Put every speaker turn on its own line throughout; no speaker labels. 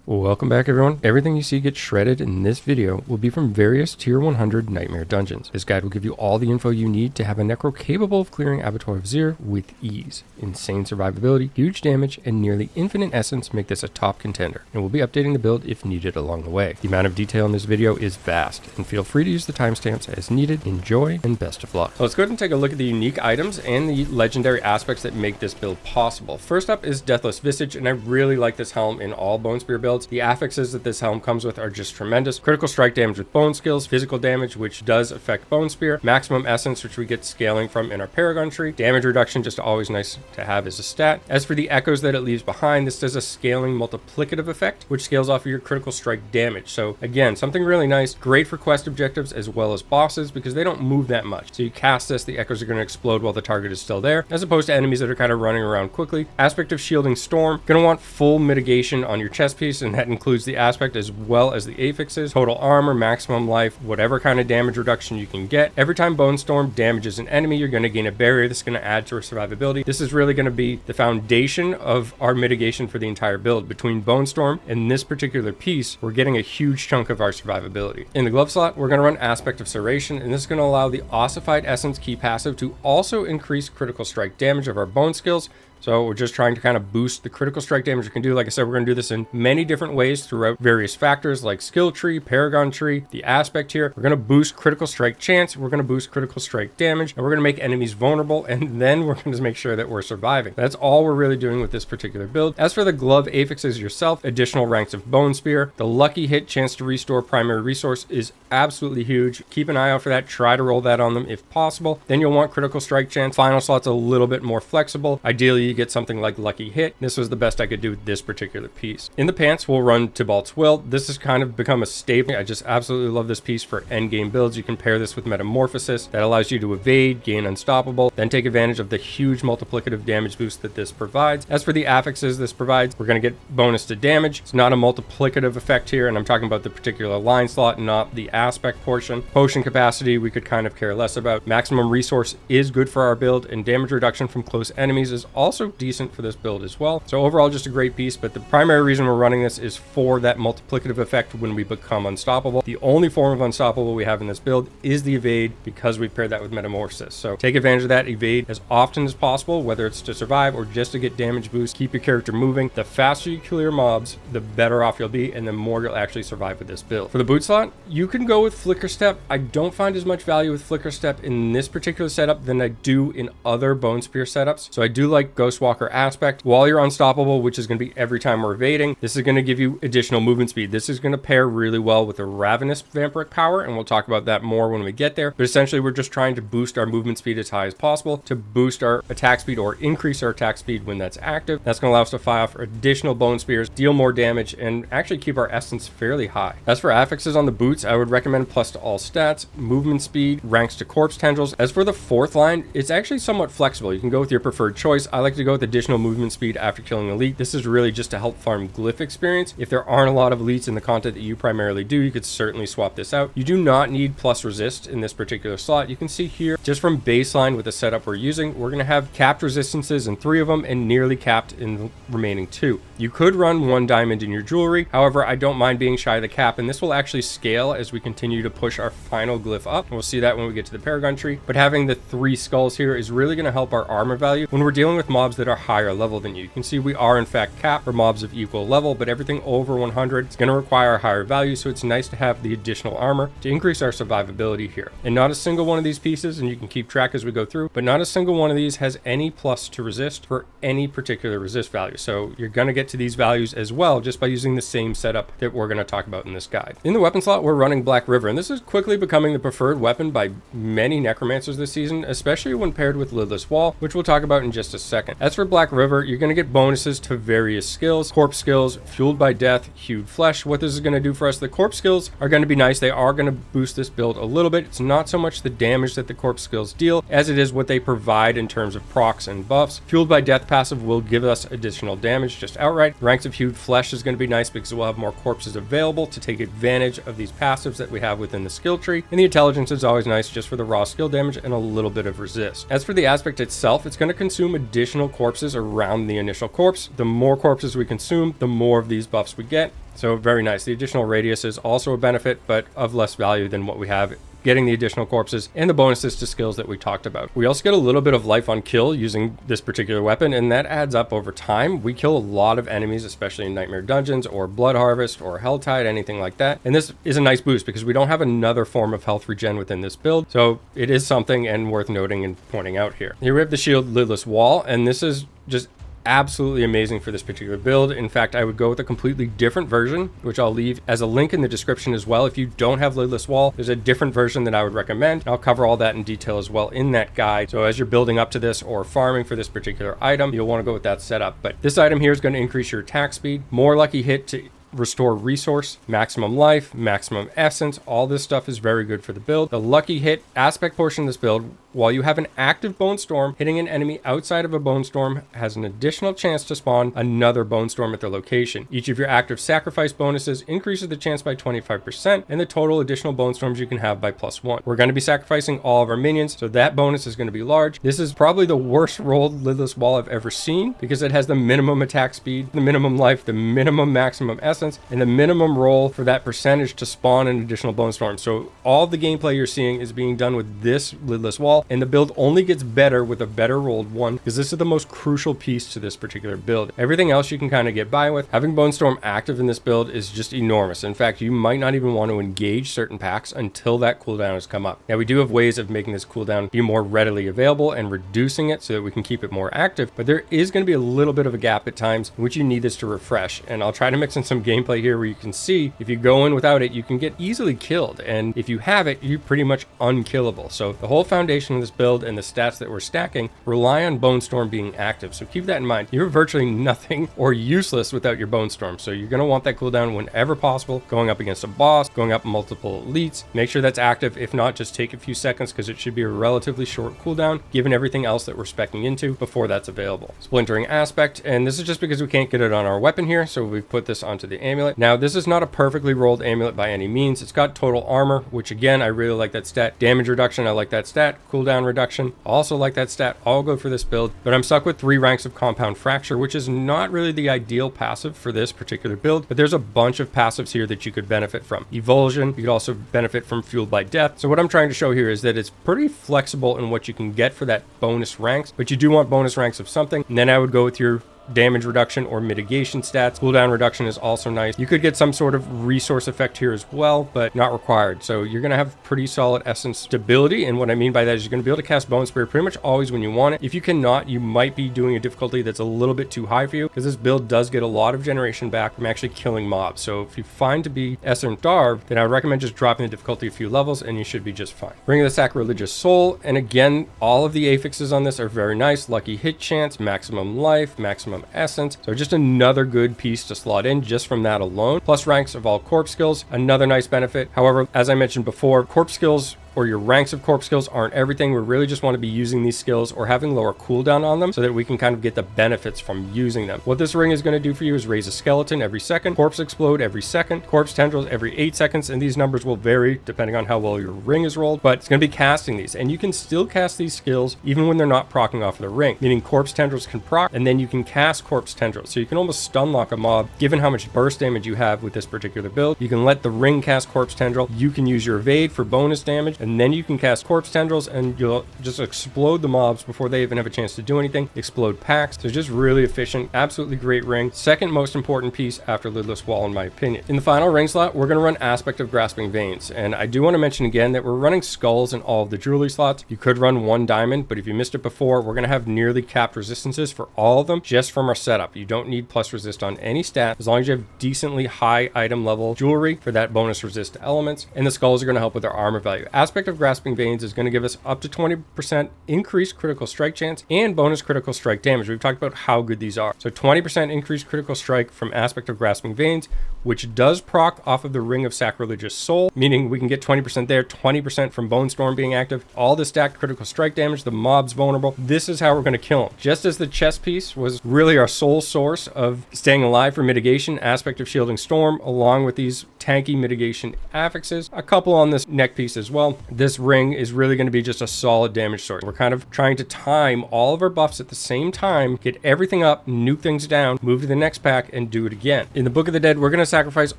Welcome back everyone. Everything you see gets shredded in this video will be from various tier 100 nightmare dungeons. This guide will give you all the info you need to have a necro capable of clearing Abattoir of Zir with ease. Insane survivability, huge damage, and nearly infinite essence make this a top contender, and we'll be updating the build if needed along the way. The amount of detail in this video is vast, and feel free to use the timestamps as needed. Enjoy, and best of luck. So let's go ahead and take a look at the unique items and the legendary aspects that make this build possible. First up is Deathless Visage, and I really like this helm in all Bone Spear builds. The affixes that this helm comes with are just tremendous. Critical strike damage with bone skills, physical damage, which does affect Bone Spear, maximum essence, which we get scaling from in our Paragon tree, damage reduction, just always nice to have as a stat. As for the echoes that it leaves behind, this does a scaling multiplicative effect, which scales off of your critical strike damage. So again, something really nice, great for quest objectives as well as bosses because they don't move that much. So you cast this, the echoes are going to explode while the target is still there, as opposed to enemies that are kind of running around quickly. Aspect of Shielding Storm, going to want full mitigation on your chest piece, and that includes the aspect as well as the affixes. Total armor, maximum life, whatever kind of damage reduction you can get. Every time Bone Storm damages an enemy, you're going to gain a barrier that's going to add to our survivability. This is really going to be the foundation of our mitigation for the entire build. Between Bone Storm and this particular piece, we're getting a huge chunk of our survivability. In the glove slot, we're going to run Aspect of Serration, and this is going to allow the Ossified Essence key passive to also increase critical strike damage of our bone skills. So we're just trying to kind of boost the critical strike damage we can do. Like I said, we're going to do this in many different ways throughout various factors like skill tree, Paragon tree, the aspect here. We're going to boost critical strike chance, we're going to boost critical strike damage, and we're going to make enemies vulnerable, and then we're going to make sure that we're surviving. That's all we're really doing with this particular build. As for the glove affixes yourself, additional ranks of Bone Spear. The lucky hit chance to restore primary resource is absolutely huge. Keep an eye out for that. Try to roll that on them if possible. Then you'll want critical strike chance. Final slot's a little bit more flexible. Ideally, you get something like lucky hit. This was the best I could do with this particular piece. In the pants, we'll run Tibalt's Will. This has kind of become a staple. I just absolutely love this piece for endgame builds. You can pair this with Metamorphosis. That allows you to evade, gain Unstoppable, then take advantage of the huge multiplicative damage boost that this provides. As for the affixes this provides, we're going to get bonus to damage. It's not a multiplicative effect here, and I'm talking about the particular line slot, not the aspect portion. Potion capacity, we could kind of care less about. Maximum resource is good for our build, and damage reduction from close enemies is also decent for this build as well. So overall, just a great piece, but the primary reason we're running this is for that multiplicative effect when we become unstoppable. The only form of unstoppable we have in this build is the evade, because we paired that with Metamorphosis. So take advantage of that evade as often as possible, whether it's to survive or just to get damage boost. Keep your character moving. The faster you clear mobs, the better off you'll be, and the more you'll actually survive with this build. For the boot slot, you can go with Flicker Step. I don't find as much value with Flicker Step in this particular setup than I do in other Bone Spear setups. So I do like Ghostwalker aspect. While you're unstoppable, which is going to be every time we're evading, this is going to give you additional movement speed. This is going to pair really well with a Ravenous Vampiric Power, and we'll talk about that more when we get there. But essentially, we're just trying to boost our movement speed as high as possible to boost our attack speed or increase our attack speed when that's active. That's going to allow us to fire off additional Bone Spears, deal more damage, and actually keep our essence fairly high. As for affixes on the boots, I would recommend plus to all stats, movement speed, ranks to corpse tendrils. As for the fourth line, it's actually somewhat flexible. You can go with your preferred choice. I like to go with additional movement speed after killing elite. This is really just to help farm Glyph experience. If there aren't a lot of elites in the content that you primarily do, you could certainly swap this out. You do not need plus resist in this particular slot. You can see here, just from baseline with the setup we're using, we're going to have capped resistances in 3 of them and nearly capped in the remaining 2. You could run 1 diamond in your jewelry. However, I don't mind being shy of the cap, and this will actually scale as we continue to push our final Glyph up. And we'll see that when we get to the Paragon tree. But having the 3 skulls here is really going to help our armor value when we're dealing with mobs that are higher level than you. You can see we are in fact capped for mobs of equal level, but everything over 100 is going to require a higher value, so it's nice to have the additional armor to increase our survivability here. And not a single one of these pieces, and you can keep track as we go through, but not a single one of these has any plus to resist for any particular resist value. So you're going to get to these values as well just by using the same setup that we're going to talk about in this guide. In the weapon slot, we're running Black River, and this is quickly becoming the preferred weapon by many necromancers this season, especially when paired with Lidless Wall, which we'll talk about in just a second. As for Black River, you're going to get bonuses to various skills. Corpse skills, Fueled by Death, Hewed Flesh. What this is going to do for us, the corpse skills are going to be nice. They are going to boost this build a little bit. It's not so much the damage that the corpse skills deal as it is what they provide in terms of procs and buffs. Fueled by Death passive will give us additional damage just outright. Ranks of Hewed Flesh is going to be nice because we'll have more corpses available to take advantage of these passives that we have within the skill tree. And the intelligence is always nice just for the raw skill damage and a little bit of resist. As for the aspect itself, it's going to consume additional corpses around the initial corpse. The more corpses we consume, the more of these buffs we get. So very nice. The additional radius is also a benefit, but of less value than what we have getting the additional corpses and the bonuses to skills that we talked about. We also get a little bit of life on kill using this particular weapon, and that adds up over time. We kill a lot of enemies, especially in Nightmare Dungeons or Blood Harvest or Helltide, anything like that. And this is a nice boost because we don't have another form of health regen within this build. So it is something and worth noting and pointing out here. Here we have the shield Lidless Wall, and this is just absolutely amazing for this particular build. In fact, I would go with a completely different version, which I'll leave as a link in the description as well. If you don't have Lidless Wall, there's a different version that I would recommend. I'll cover all that in detail as well in that guide. So as you're building up to this or farming for this particular item, you'll want to go with that setup. But this item here is going to increase your attack speed, more lucky hit to restore resource, maximum life, maximum essence. All this stuff is very good for the build. The lucky hit aspect portion of this build, while you have an active Bone Storm, hitting an enemy outside of a Bone Storm has an additional chance to spawn another Bone Storm at their location. Each of your active sacrifice bonuses increases the chance by 25%, and the total additional Bone Storms you can have by +1. We're going to be sacrificing all of our minions, so that bonus is going to be large. This is probably the worst rolled Lidless Wall I've ever seen because it has the minimum attack speed, the minimum life, the minimum maximum essence, and the minimum roll for that percentage to spawn an additional Bone Storm. So all the gameplay you're seeing is being done with this Lidless Wall, and the build only gets better with a better rolled one because this is the most crucial piece to this particular build. Everything else you can kind of get by with. Having Bone Storm active in this build is just enormous. In fact, you might not even want to engage certain packs until that cooldown has come up. Now, we do have ways of making this cooldown be more readily available and reducing it so that we can keep it more active, but there is going to be a little bit of a gap at times in which you need this to refresh. And I'll try to mix in some gameplay here where you can see if you go in without it, you can get easily killed. And if you have it, you're pretty much unkillable. So the whole foundation of this build and the stats that we're stacking rely on Bone Storm being active. So keep that in mind. You're virtually nothing or useless without your Bone Storm. So you're going to want that cooldown whenever possible, going up against a boss, going up multiple elites. Make sure that's active. If not, just take a few seconds because it should be a relatively short cooldown given everything else that we're speccing into before that's available. Splintering aspect, and this is just because we can't get it on our weapon here, so we've put this onto the amulet. Now, this is not a perfectly rolled amulet by any means. It's got total armor, which again, I really like that stat. Damage reduction, I like that stat. Cooldown reduction, also like that stat. All go for this build, but I'm stuck with 3 ranks of compound fracture, which is not really the ideal passive for this particular build, but there's a bunch of passives here that you could benefit from. Evulsion, you could also benefit from Fueled by Death. So what I'm trying to show here is that it's pretty flexible in what you can get for that bonus ranks, but you do want bonus ranks of something, and then I would go with your damage reduction or mitigation stats. Cooldown reduction is also nice. You could get some sort of resource effect here as well, but not required. So you're going to have pretty solid essence stability. And what I mean by that is you're going to be able to cast Bone Spear pretty much always when you want it. If you cannot, you might be doing a difficulty that's a little bit too high for you because this build does get a lot of generation back from actually killing mobs. So if you find to be Esser and Darv, then I would recommend just dropping the difficulty a few levels and you should be just fine. Ring of the Sacrilegious Soul. And again, all of the affixes on this are very nice. Lucky hit chance, maximum life, maximum essence. So just another good piece to slot in just from that alone. Plus ranks of all corpse skills, another nice benefit. However, as I mentioned before, corpse skills or your ranks of corpse skills aren't everything. We really just want to be using these skills or having lower cooldown on them so that we can kind of get the benefits from using them. What this ring is going to do for you is raise a skeleton every second, corpse explode every second, corpse tendrils every 8 seconds, and these numbers will vary depending on how well your ring is rolled, but it's going to be casting these, and you can still cast these skills even when they're not proccing off the ring, meaning corpse tendrils can proc, and then you can cast corpse tendrils. So you can almost stun lock a mob given how much burst damage you have with this particular build. You can let the ring cast corpse tendril, you can use your evade for bonus damage, and then you can cast corpse tendrils and you'll just explode the mobs before they even have a chance to do anything. Explode packs. So just really efficient, absolutely great ring. Second most important piece after Lidless Wall in my opinion. In the final ring slot, we're going to run Aspect of Grasping Veins, and I do want to mention again that we're running skulls in all of the jewelry slots. You could run 1 diamond, but if you missed it before, we're going to have nearly capped resistances for all of them just from our setup. You don't need plus resist on any stat as long as you have decently high item level jewelry for that bonus resist to elements, and the skulls are going to help with our armor value. Aspect of Grasping Veins is going to give us up to 20% increased critical strike chance and bonus critical strike damage. We've talked about how good these are. So 20% increased critical strike from Aspect of Grasping Veins, which does proc off of the Ring of Sacrilegious Soul, meaning we can get 20% there, 20% from Bone Storm being active, all the stacked critical strike damage, the mob's vulnerable. This is how we're going to kill them. Just as the chest piece was really our sole source of staying alive for mitigation, Aspect of Shielding Storm, along with these tanky mitigation affixes, a couple on this neck piece as well. This ring is really going to be just a solid damage source. We're kind of trying to time all of our buffs at the same time, get everything up, nuke things down, move to the next pack, and do it again. In the Book of the Dead, we're going to sacrifice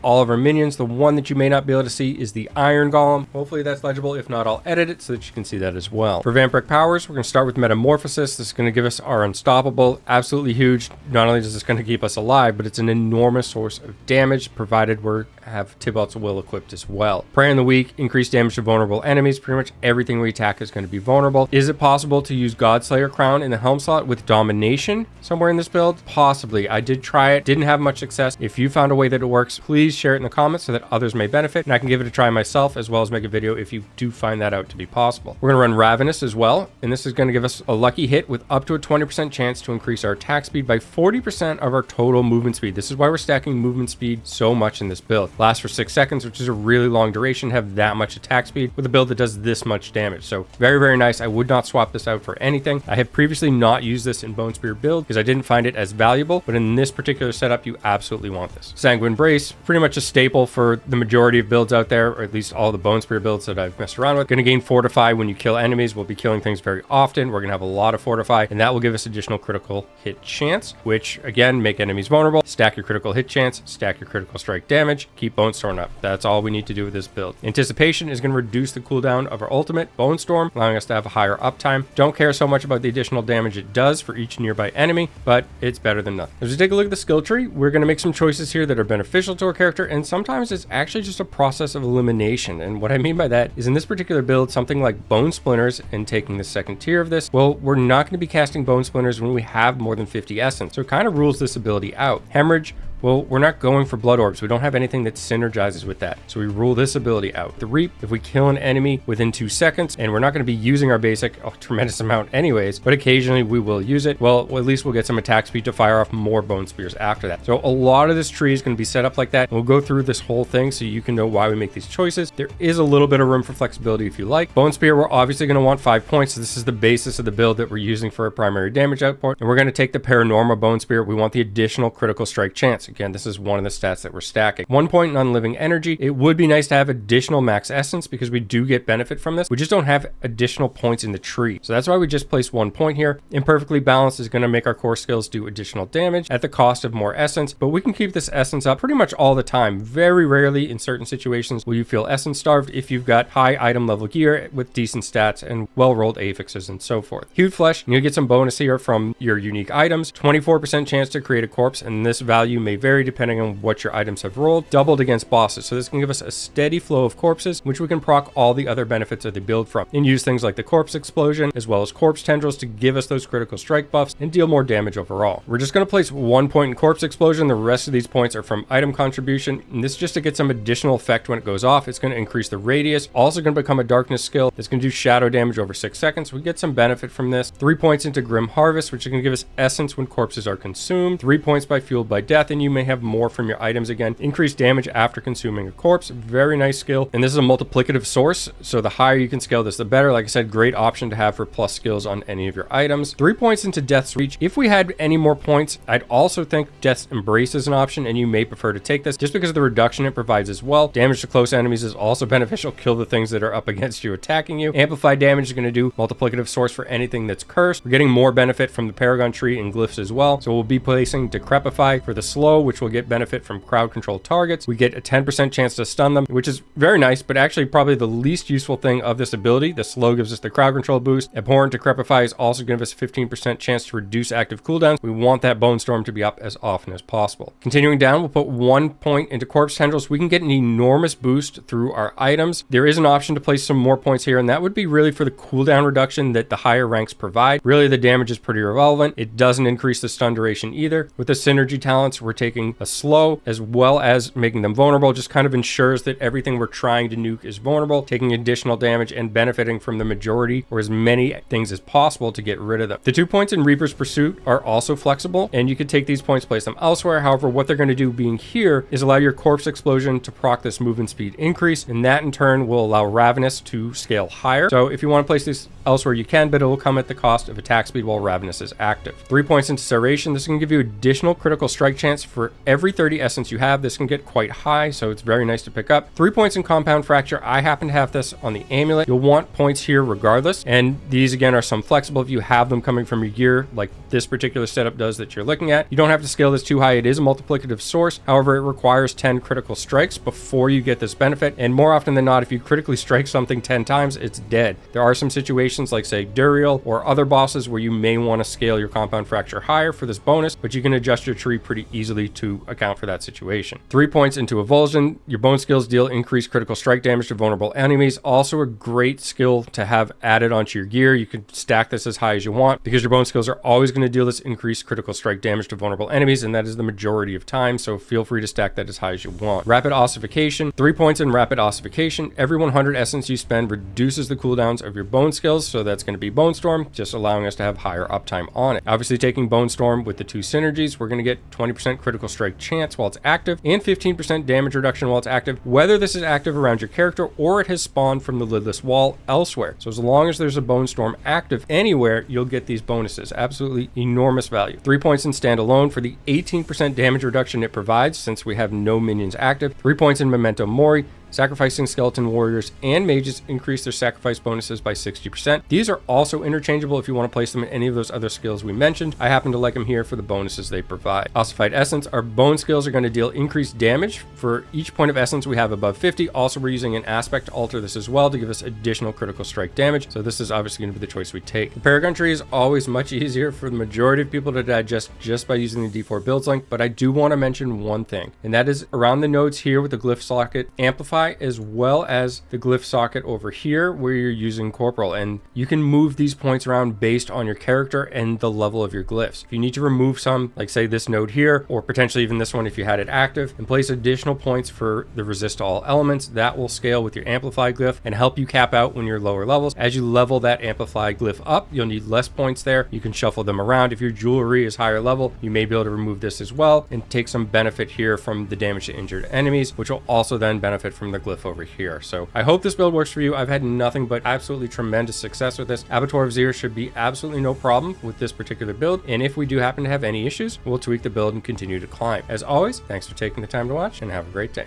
all of our minions. The one that you may not be able to see is the Iron Golem. Hopefully that's legible. If not, I'll edit it so that you can see that as well. For Vampiric Powers, we're going to start with Metamorphosis. This is going to give us our Unstoppable. Absolutely huge. Not only is this going to keep us alive, but it's an enormous source of damage, provided we have Tibalt's Will equipped as well. Prey on the Weak, increased damage to vulnerable enemies. Pretty much everything we attack is going to be vulnerable. Is it possible to use Godslayer Crown in the helm slot with Domination somewhere in this build? Possibly. I did try it. Didn't have much success. If you found a way that it works, please share it in the comments so that others may benefit, and I can give it a try myself, as well as make a video if you do find that out to be possible. We're going to run Ravenous as well, and this is going to give us a lucky hit with up to a 20% chance to increase our attack speed by 40% of our total movement speed. This is why we're stacking movement speed so much in this build. Lasts for 6 seconds, which is a really long duration, have that much attack speed with a build that does this much damage. So very, very nice. I would not swap this out for anything. I have previously not used this in Bone Spear build because I didn't find it as valuable, but in this particular setup, you absolutely want this. Sanguine Brace, pretty much a staple for the majority of builds out there, or at least all the Bone Spear builds that I've messed around with. Going to gain Fortify when you kill enemies. We'll be killing things very often. We're going to have a lot of Fortify, and that will give us additional critical hit chance, which again, make enemies vulnerable. Stack your critical hit chance, stack your critical strike damage, keep Bone Storm up. That's all we need to do with this build. Anticipation is going to reduce the cooldown of our ultimate, Bone Storm, allowing us to have a higher uptime. Don't care so much about the additional damage it does for each nearby enemy, but it's better than nothing. As we take a look at the skill tree, we're going to make some choices here that are beneficial to our character, and sometimes it's actually just a process of elimination. And what I mean by that is in this particular build, something like Bone Splinters and taking the second tier of this, well, we're not going to be casting Bone Splinters when we have more than 50 essence. So it kind of rules this ability out. Hemorrhage, well, we're not going for Blood Orbs. We don't have anything that synergizes with that. So we rule this ability out. The Reap, if we kill an enemy within 2 seconds, and we're not going to be using our basic a tremendous amount anyways, but occasionally we will use it, well, at least we'll get some attack speed to fire off more Bone Spears after that. So a lot of this tree is going to be set up like that. We'll go through this whole thing so you can know why we make these choices. There is a little bit of room for flexibility if you like. Bone Spear, we're obviously going to want 5 points. So this is the basis of the build that we're using for our primary damage output. And we're going to take the Paranormal Bone Spear. We want the additional critical strike chance. Again, this is one of the stats that we're stacking. 1 point in Unliving Energy. It would be nice to have additional max essence because we do get benefit from this. We just don't have additional points in the tree. So that's why we just placed 1 point here. Imperfectly Balanced is going to make our core skills do additional damage at the cost of more essence, but we can keep this essence up pretty much all the time. Very rarely in certain situations will you feel essence starved if you've got high item level gear with decent stats and well-rolled affixes and so forth. Hewed Flesh, you'll get some bonus here from your unique items. 24% chance to create a corpse, and this value may vary depending on what your items have rolled, doubled against bosses. So this can give us a steady flow of corpses, which we can proc all the other benefits of the build from, and use things like the Corpse Explosion, as well as Corpse Tendrils to give us those critical strike buffs and deal more damage overall. We're just going to place 1 point in Corpse Explosion. The rest of these points are from item contribution, and this is just to get some additional effect when it goes off. It's going to increase the radius, also going to become a darkness skill. It's going to do shadow damage over 6 seconds. We get some benefit from this. 3 points into Grim Harvest, which is going to give us essence when corpses are consumed. 3 points by Fueled by Death, and you may have more from your items again. Increased damage after consuming a corpse. Very nice skill. And this is a multiplicative source, so the higher you can scale this, the better. Like I said, great option to have for plus skills on any of your items. 3 points into Death's Reach. If we had any more points, I'd also think Death's Embrace is an option, and you may prefer to take this just because of the reduction it provides as well. Damage to close enemies is also beneficial. Kill the things that are up against you attacking you. Amplified damage is going to do multiplicative source for anything that's cursed. We're getting more benefit from the Paragon tree and glyphs as well. So we'll be placing Decrepify for the slow, which will get benefit from crowd control targets. We get a 10% chance to stun them, which is very nice, but actually probably the least useful thing of this ability. The slow gives us the crowd control boost. Abhorrent Decrepify is also going to give us a 15% chance to reduce active cooldowns. We want that Bone Storm to be up as often as possible. Continuing down, we'll put 1 point into Corpse Tendrils. We can get an enormous boost through our items. There is an option to place some more points here, and that would be really for the cooldown reduction that the higher ranks provide. Really, the damage is pretty irrelevant. It doesn't increase the stun duration either. With the synergy talents, we're taking a slow as well as making them vulnerable. Just kind of ensures that everything we're trying to nuke is vulnerable, taking additional damage and benefiting from the majority or as many things as possible to get rid of them. The 2 points in Reaper's Pursuit are also flexible, and you could take these points, place them elsewhere. However, what they're going to do being here is allow your Corpse Explosion to proc this movement speed increase, and that in turn will allow Ravenous to scale higher. So if you want to place this elsewhere, you can, but it will come at the cost of attack speed while Ravenous is active. 3 points into Serration. This can give you additional critical strike chance For every 30 essence you have, this can get quite high, so it's very nice to pick up. 3 points in Compound Fracture. I happen to have this on the amulet. You'll want points here regardless, and these again are some flexible if you have them coming from your gear, like this particular setup does that you're looking at. You don't have to scale this too high. It is a multiplicative source. However, it requires 10 critical strikes before you get this benefit, and more often than not, if you critically strike something 10 times, it's dead. There are some situations like, say, Duriel or other bosses where you may want to scale your Compound Fracture higher for this bonus, but you can adjust your tree pretty easily to account for that situation. 3 points into Avulsion. Your bone skills deal increased critical strike damage to vulnerable enemies. Also a great skill to have added onto your gear. You can stack this as high as you want because your bone skills are always going to deal this increased critical strike damage to vulnerable enemies, and that is the majority of time, so feel free to stack that as high as you want. Rapid Ossification. 3 points in Rapid Ossification. Every 100 essence you spend reduces the cooldowns of your bone skills, so that's going to be Bone Storm, just allowing us to have higher uptime on it. Obviously, taking Bone Storm with the 2 synergies, we're going to get 20% critical strike chance while it's active and 15% damage reduction while it's active, whether this is active around your character or it has spawned from the lidless wall elsewhere. So as long as there's a Bone Storm active anywhere, you'll get these bonuses. Absolutely enormous value. 3 points in Standalone for the 18% damage reduction it provides since we have no minions active. 3 points in Memento Mori. Sacrificing skeleton warriors and mages increase their sacrifice bonuses by 60%. These are also interchangeable if you want to place them in any of those other skills we mentioned. I happen to like them here for the bonuses they provide. Ossified Essence. Our bone skills are going to deal increased damage for each point of essence we have above 50. Also, we're using an aspect to alter this as well to give us additional critical strike damage. So this is obviously going to be the choice we take. The Paragon tree is always much easier for the majority of people to digest just by using the D4 builds link, but I do want to mention one thing, and that is around the nodes here with the Glyph socket Amplify, as well as the Glyph socket over here where you're using Corporal, and you can move these points around based on your character and the level of your glyphs. If you need to remove some, like say this node here, or potentially even this one if you had it active, and place additional points for the resist to all elements, that will scale with your Amplify glyph and help you cap out when you're lower levels. As you level that Amplify glyph up, you'll need less points there. You can shuffle them around. If your jewelry is higher level, you may be able to remove this as well and take some benefit here from the damage to injured enemies, which will also then benefit from the glyph over here. So I hope this build works for you. I've had nothing but absolutely tremendous success with this. Abattoir of Zir should be absolutely no problem with this particular build, and if we do happen to have any issues, we'll tweak the build and continue to climb. As always, thanks for taking the time to watch, and have a great day.